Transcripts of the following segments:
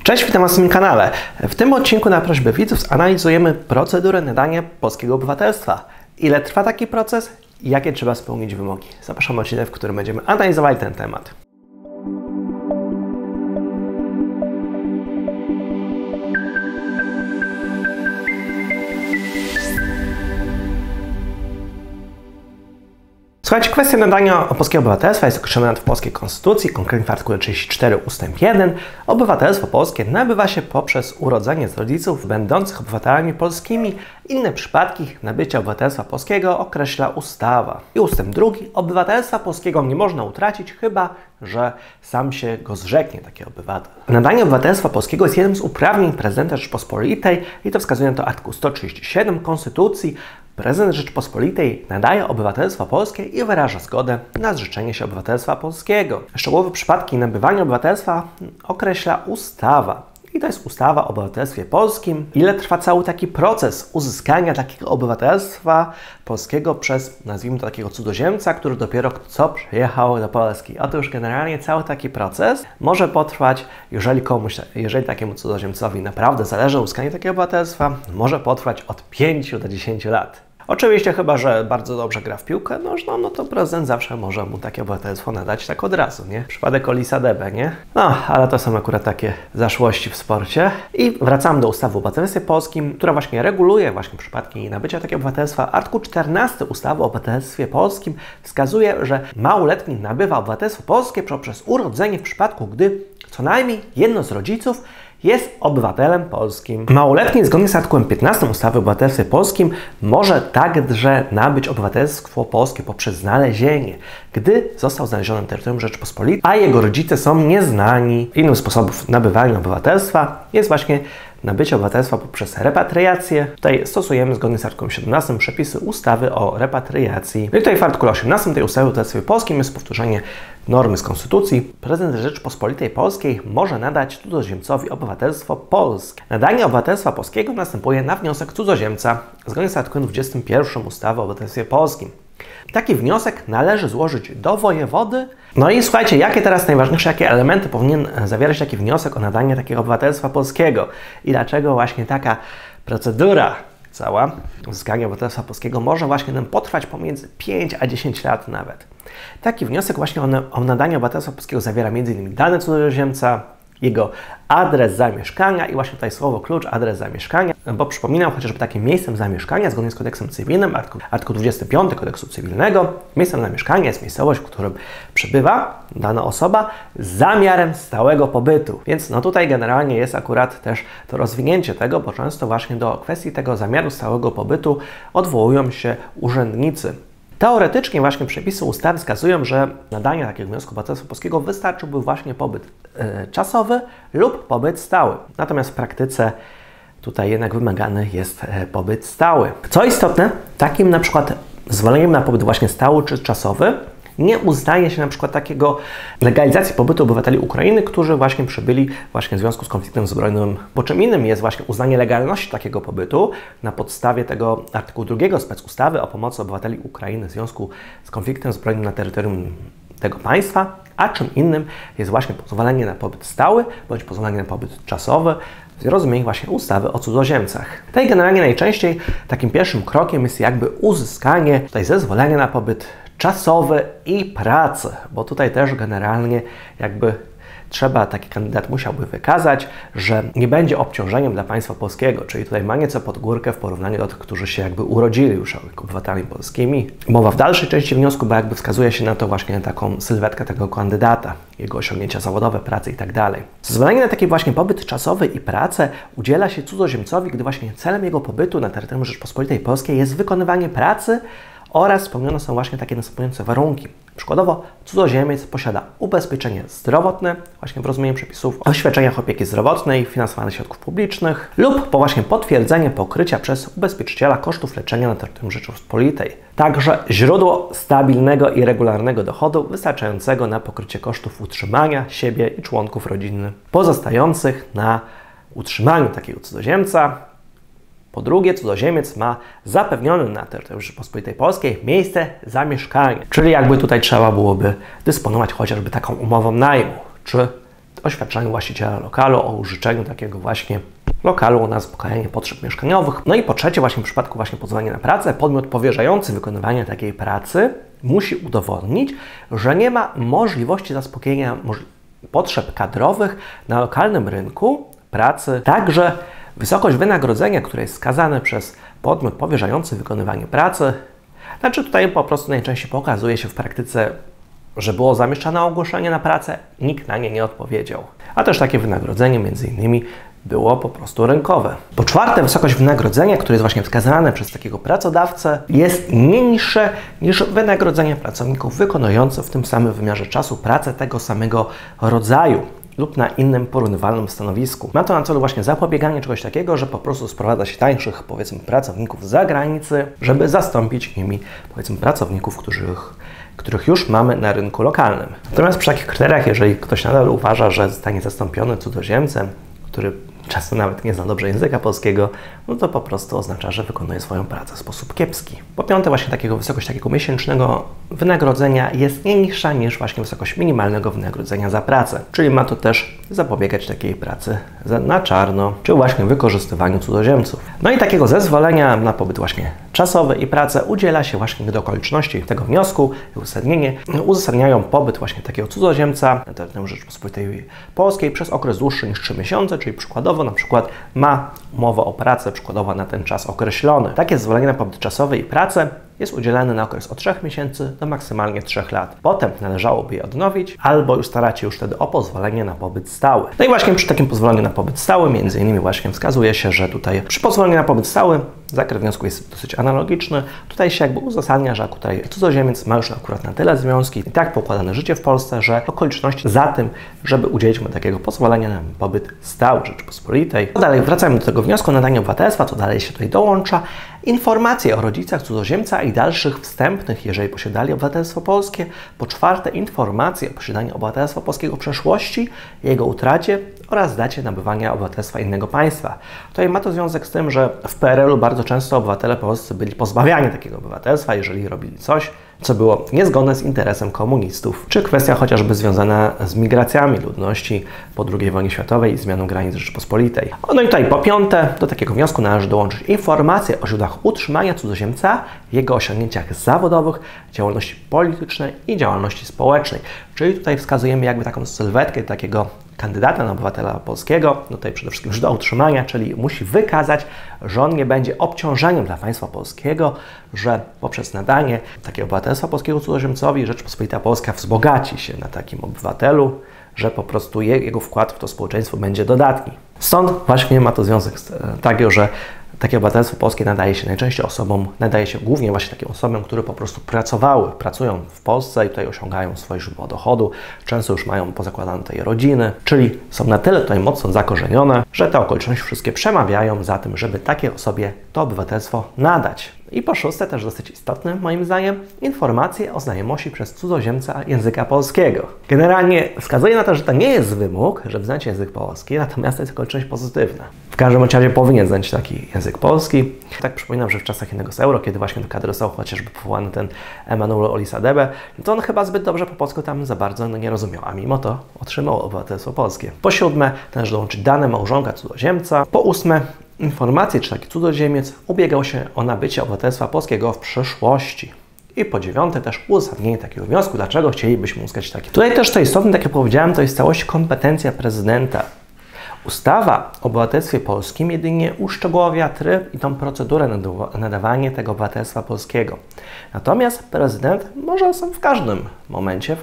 Cześć, witam Was na tym kanale. W tym odcinku na prośbę widzów zanalizujemy procedurę nadania polskiego obywatelstwa. Ile trwa taki proces i jakie trzeba spełnić wymogi. Zapraszam na odcinek, w którym będziemy analizowali ten temat. Słuchajcie, kwestia nadania polskiego obywatelstwa jest określona w polskiej konstytucji, konkretnie w artykule 34 ust. 1. Obywatelstwo polskie nabywa się poprzez urodzenie z rodziców będących obywatelami polskimi. Inne przypadki nabycia obywatelstwa polskiego określa ustawa. I ust. 2. Obywatelstwa polskiego nie można utracić, chyba że sam się go zrzeknie taki obywatel. Nadanie obywatelstwa polskiego jest jednym z uprawnień prezydenta Rzeczypospolitej i to wskazuje na to artykuł 137 Konstytucji. Prezydent Rzeczypospolitej nadaje obywatelstwo polskie i wyraża zgodę na zrzeczenie się obywatelstwa polskiego. Szczegółowe przypadki nabywania obywatelstwa określa ustawa. I to jest ustawa o obywatelstwie polskim. Ile trwa cały taki proces uzyskania takiego obywatelstwa polskiego przez, nazwijmy to, takiego cudzoziemca, który dopiero co przyjechał do Polski. Otóż generalnie cały taki proces może potrwać, jeżeli takiemu cudzoziemcowi naprawdę zależy na uzyskaniu takiego obywatelstwa, może potrwać od 5 do 10 lat. Oczywiście chyba, że bardzo dobrze gra w piłkę nożną, no to prezydent zawsze może mu takie obywatelstwo nadać tak od razu, nie? Przypadek Olisa Debe, nie? No, ale to są akurat takie zaszłości w sporcie. I wracamy do ustawy o obywatelstwie polskim, która właśnie reguluje przypadki nabycia takiego obywatelstwa. Artykuł 14 ustawy o obywatelstwie polskim wskazuje, że małoletni nabywa obywatelstwo polskie poprzez urodzenie w przypadku, gdy co najmniej jedno z rodziców jest obywatelem polskim. Małoletni zgodnie z artykułem 15 ustawy o obywatelstwie polskim może także nabyć obywatelstwo polskie poprzez znalezienie, gdy został znaleziony na terytorium Rzeczypospolitej, a jego rodzice są nieznani. Innym sposobem nabywania obywatelstwa jest właśnie nabycie obywatelstwa poprzez repatriację. Tutaj stosujemy zgodnie z artykułem 17 przepisy ustawy o repatriacji. No i tutaj w artykule 18 tej ustawy o obywatelstwie polskim jest powtórzenie normy z Konstytucji. Prezydent Rzeczypospolitej Polskiej może nadać cudzoziemcowi obywatelstwo polskie. Nadanie obywatelstwa polskiego następuje na wniosek cudzoziemca zgodnie z artykułem 21 ustawy o obywatelstwie polskim. Taki wniosek należy złożyć do wojewody. No i słuchajcie, jakie elementy powinien zawierać taki wniosek o nadanie takiego obywatelstwa polskiego i dlaczego właśnie taka procedura cała uzyskania obywatelstwa polskiego może właśnie nam potrwać pomiędzy 5 a 10 lat nawet. Taki wniosek właśnie o nadanie obywatelstwa polskiego zawiera m.in. dane cudzoziemca, jego adres zamieszkania i właśnie tutaj słowo klucz, adres zamieszkania, bo przypominam chociażby takim miejscem zamieszkania zgodnie z kodeksem cywilnym, artykuł 25 kodeksu cywilnego, miejscem zamieszkania jest miejscowość, w którym przebywa dana osoba z zamiarem stałego pobytu. Więc no tutaj generalnie jest akurat też to rozwinięcie tego, bo często właśnie do kwestii tego zamiaru stałego pobytu odwołują się urzędnicy. Teoretycznie właśnie przepisy ustawy wskazują, że nadanie takiego wniosku obywatelstwa polskiego wystarczyłby właśnie pobyt czasowy lub pobyt stały. Natomiast w praktyce tutaj jednak wymagany jest pobyt stały. Co istotne, takim na przykład zezwoleniem na pobyt właśnie stały czy czasowy nie uznaje się na przykład takiego legalizacji pobytu obywateli Ukrainy, którzy właśnie przybyli właśnie w związku z konfliktem zbrojnym. Bo czym innym jest właśnie uznanie legalności takiego pobytu na podstawie tego artykułu 2 specustawy o pomocy obywateli Ukrainy w związku z konfliktem zbrojnym na terytorium tego państwa, a czym innym jest właśnie pozwolenie na pobyt stały bądź pozwolenie na pobyt czasowy w rozumieniu właśnie ustawy o cudzoziemcach. Tutaj generalnie najczęściej takim pierwszym krokiem jest jakby uzyskanie tutaj zezwolenia na pobyt czasowy i pracę, bo tutaj też generalnie jakby taki kandydat musiałby wykazać, że nie będzie obciążeniem dla państwa polskiego, czyli tutaj ma nieco pod górkę w porównaniu do tych, którzy się jakby urodzili już jako obywatelami polskimi. Mowa w dalszej części wniosku, bo jakby wskazuje się na to właśnie taką sylwetkę tego kandydata, jego osiągnięcia zawodowe, pracy i tak dalej. Zezwolenie na taki właśnie pobyt czasowy i pracę udziela się cudzoziemcowi, gdy właśnie celem jego pobytu na terytorium Rzeczypospolitej Polskiej jest wykonywanie pracy oraz spełnione są właśnie takie następujące warunki. Przykładowo cudzoziemiec posiada ubezpieczenie zdrowotne, właśnie w rozumieniu przepisów o świadczeniach opieki zdrowotnej finansowanych ze środków publicznych lub po właśnie potwierdzenie pokrycia przez ubezpieczyciela kosztów leczenia na terytorium Rzeczypospolitej. Także źródło stabilnego i regularnego dochodu wystarczającego na pokrycie kosztów utrzymania siebie i członków rodziny pozostających na utrzymaniu takiego cudzoziemca. Po drugie, cudzoziemiec ma zapewnione na terytorium Rzeczypospolitej Polskiej miejsce zamieszkania. Czyli jakby tutaj trzeba byłoby dysponować chociażby taką umową najmu, czy oświadczeniu właściciela lokalu o użyczeniu takiego właśnie lokalu na zaspokajanie potrzeb mieszkaniowych. No i po trzecie, właśnie w przypadku właśnie pozwolenia na pracę, podmiot powierzający wykonywanie takiej pracy musi udowodnić, że nie ma możliwości zaspokojenia potrzeb kadrowych na lokalnym rynku pracy. Także wysokość wynagrodzenia, które jest wskazane przez podmiot powierzający wykonywanie pracy, znaczy tutaj po prostu najczęściej pokazuje się w praktyce, że było zamieszczane ogłoszenie na pracę, nikt na nie nie odpowiedział. A też takie wynagrodzenie między innymi było po prostu rynkowe. Po czwarte, wysokość wynagrodzenia, które jest właśnie wskazane przez takiego pracodawcę, jest niższe niż wynagrodzenie pracowników wykonujących w tym samym wymiarze czasu pracę tego samego rodzaju lub na innym porównywalnym stanowisku. Ma to na celu właśnie zapobieganie czegoś takiego, że po prostu sprowadza się tańszych, powiedzmy, pracowników z zagranicy, żeby zastąpić nimi, powiedzmy, pracowników, których już mamy na rynku lokalnym. Natomiast przy takich kryteriach, jeżeli ktoś nadal uważa, że zostanie zastąpiony cudzoziemcem, który często nawet nie zna dobrze języka polskiego, no to po prostu oznacza, że wykonuje swoją pracę w sposób kiepski. Po piąte, właśnie wysokość takiego miesięcznego wynagrodzenia jest nie niższa niż właśnie wysokość minimalnego wynagrodzenia za pracę, czyli ma to też zapobiegać takiej pracy na czarno, czy właśnie wykorzystywaniu cudzoziemców. No i takiego zezwolenia na pobyt właśnie czasowy i pracę udziela się właśnie, gdy okoliczności tego wniosku i uzasadniają pobyt właśnie takiego cudzoziemca na terenie Rzeczypospolitej Polskiej przez okres dłuższy niż 3 miesiące, czyli przykładowo na przykład ma umowę o pracę przykładowo na ten czas określony. Takie zezwolenie na pobyt czasowy i pracę jest udzielane na okres od 3 miesięcy do maksymalnie 3 lat. Potem należałoby je odnowić albo już starać się wtedy o pozwolenie na pobyt stały. No i właśnie przy takim pozwoleniu na pobyt stały między innymi właśnie wskazuje się, że tutaj przy pozwoleniu na pobyt stały zakres wniosku jest dosyć analogiczny. Tutaj się jakby uzasadnia, że tutaj cudzoziemiec ma już akurat na tyle związki i tak pokładane życie w Polsce, że okoliczności za tym, żeby udzielić mu takiego pozwolenia na pobyt stały Rzeczypospolitej. Dalej wracamy do tego wniosku o nadanie obywatelstwa, co dalej się tutaj dołącza. Informacje o rodzicach cudzoziemca i dalszych wstępnych, jeżeli posiadali obywatelstwo polskie. Po czwarte, informacje o posiadaniu obywatelstwa polskiego w przeszłości, jego utracie oraz dacie nabywania obywatelstwa innego państwa. Tutaj ma to związek z tym, że w PRL-u bardzo często obywatele polscy byli pozbawiani takiego obywatelstwa, jeżeli robili coś, co było niezgodne z interesem komunistów, czy kwestia chociażby związana z migracjami ludności po II wojnie światowej i zmianą granic Rzeczypospolitej. No i tutaj po piąte, do takiego wniosku należy dołączyć informacje o źródłach utrzymania cudzoziemca, jego osiągnięciach zawodowych, działalności politycznej i działalności społecznej. Czyli tutaj wskazujemy jakby taką sylwetkę takiego kandydata na obywatela polskiego, no tutaj przede wszystkim źródła utrzymania, czyli musi wykazać, że on nie będzie obciążeniem dla państwa polskiego, że poprzez nadanie takiego obywatelstwa polskiego cudzoziemcowi Rzeczpospolita Polska wzbogaci się na takim obywatelu, że po prostu jego wkład w to społeczeństwo będzie dodatni. Stąd właśnie ma to związek z takiego, że takie obywatelstwo polskie nadaje się głównie właśnie takim osobom, które po prostu pracują w Polsce i tutaj osiągają swoje źródło dochodu, często już mają pozakładane tutaj rodziny, czyli są na tyle tutaj mocno zakorzenione, że te okoliczności wszystkie przemawiają za tym, żeby takiej osobie to obywatelstwo nadać. I po szóste, też dosyć istotne moim zdaniem, informacje o znajomości przez cudzoziemca języka polskiego. Generalnie wskazuje na to, że to nie jest wymóg, żeby znać język polski, natomiast to jest okoliczność pozytywna. W każdym razie powinien znać taki język polski. Tak przypominam, że w czasach innego z euro, kiedy właśnie do kadry został chociażby powołany ten Emanuel Olisadebe, to on chyba zbyt dobrze po polsku tam za bardzo nie rozumiał, a mimo to otrzymał obywatelstwo polskie. Po siódme, należy dołączyć dane małżonka cudzoziemca. Po ósme, informacje, czy taki cudzoziemiec ubiegał się o nabycie obywatelstwa polskiego w przyszłości. I po dziewiąte też uzasadnienie takiego wniosku, dlaczego chcielibyśmy uzyskać takie. Tutaj też to istotne, tak jak powiedziałem, to jest w całości kompetencja prezydenta. Ustawa o obywatelstwie polskim jedynie uszczegóławia tryb i tą procedurę nadawania tego obywatelstwa polskiego. Natomiast prezydent może w każdym momencie,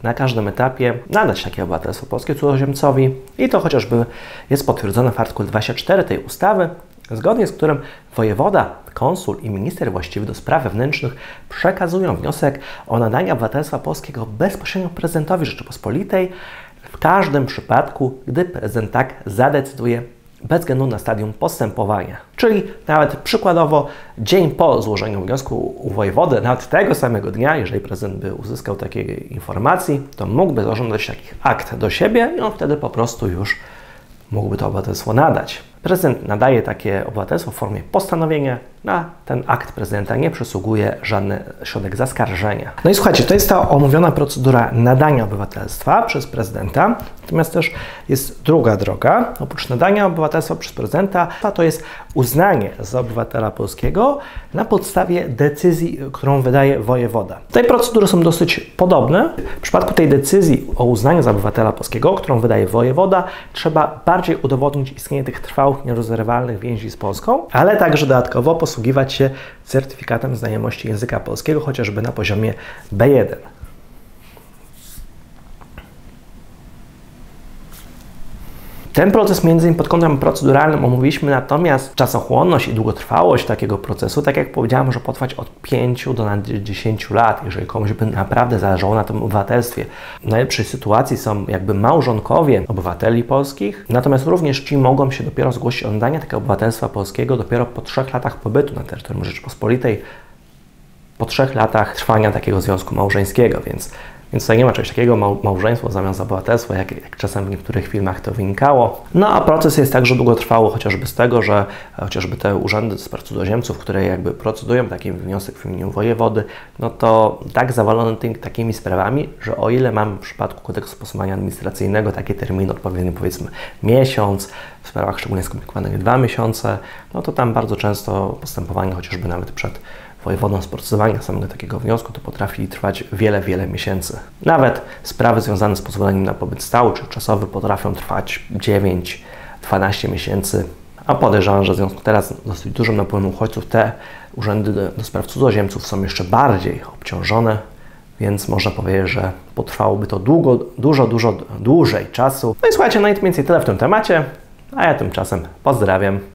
na każdym etapie nadać takie obywatelstwo polskie cudzoziemcowi i to chociażby jest potwierdzone w artykule 24 tej ustawy, zgodnie z którym wojewoda, konsul i minister właściwy do spraw wewnętrznych przekazują wniosek o nadanie obywatelstwa polskiego bezpośrednio prezydentowi Rzeczypospolitej w każdym przypadku, gdy prezydent tak zadecyduje bez względu na stadium postępowania. Czyli nawet przykładowo dzień po złożeniu wniosku u wojewody, nawet tego samego dnia, jeżeli prezydent by uzyskał takiej informacji, to mógłby zażądać takich akt do siebie i on wtedy po prostu już mógłby to obywatelstwo nadać. Prezydent nadaje takie obywatelstwo w formie postanowienia. Na ten akt prezydenta nie przysługuje żadny środek zaskarżenia. No i słuchajcie, to jest ta omówiona procedura nadania obywatelstwa przez prezydenta. Natomiast też jest druga droga. Oprócz nadania obywatelstwa przez prezydenta, to jest uznanie za obywatela polskiego na podstawie decyzji, którą wydaje wojewoda. Te procedury są dosyć podobne. W przypadku tej decyzji o uznaniu za obywatela polskiego, którą wydaje wojewoda, trzeba bardziej udowodnić istnienie tych trwałych, nierozerwalnych więzi z Polską, ale także dodatkowo posługiwać się certyfikatem znajomości języka polskiego, chociażby na poziomie B1. Ten proces między innymi pod kątem proceduralnym omówiliśmy, natomiast czasochłonność i długotrwałość takiego procesu, tak jak powiedziałem, może potrwać od 5 do nawet 10 lat, jeżeli komuś by naprawdę zależało na tym obywatelstwie. W najlepszej sytuacji są jakby małżonkowie obywateli polskich, natomiast również ci mogą się dopiero zgłosić o nadanie takiego obywatelstwa polskiego dopiero po 3 latach pobytu na terytorium Rzeczypospolitej, po 3 latach trwania takiego związku małżeńskiego, więc tutaj nie ma czegoś takiego, małżeństwo zamiast obywatelstwa, jak czasem w niektórych filmach to wynikało. No a proces jest także długotrwały, chociażby z tego, że chociażby te urzędy do spraw cudzoziemców, które jakby procedują taki wniosek w imieniu wojewody, no to tak zawalone takimi sprawami, że o ile mamy w przypadku kodeksu postępowania administracyjnego takie terminy odpowiednie, powiedzmy miesiąc, w sprawach szczególnie skomplikowanych 2 miesiące, no to tam bardzo często postępowanie, chociażby nawet przed wojewodą z procedowania samego takiego wniosku, to potrafi trwać wiele, wiele miesięcy. Nawet sprawy związane z pozwoleniem na pobyt stały czy czasowy potrafią trwać 9-12 miesięcy, a podejrzewam, że w związku teraz z dosyć dużym napływem uchodźców te urzędy do spraw cudzoziemców są jeszcze bardziej obciążone, więc można powiedzieć, że potrwałoby to dużo dłużej czasu. No i słuchajcie, no i mniej więcej tyle w tym temacie, a ja tymczasem pozdrawiam.